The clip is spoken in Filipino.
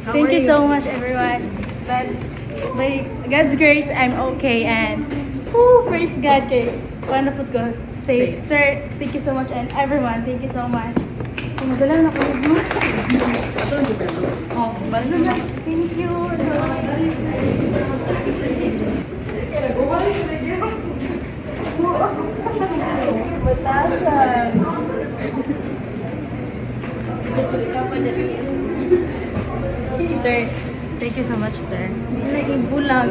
Thank you so much, everyone. But by God's grace, I'm okay. And praise God, kay wonderful go safe. Sir, thank you so much. And everyone, thank you so much. Madala na ko mo. Oh, balo na. Thank you. Batasan. Sir, thank you so much, sir. Nag-ibulag.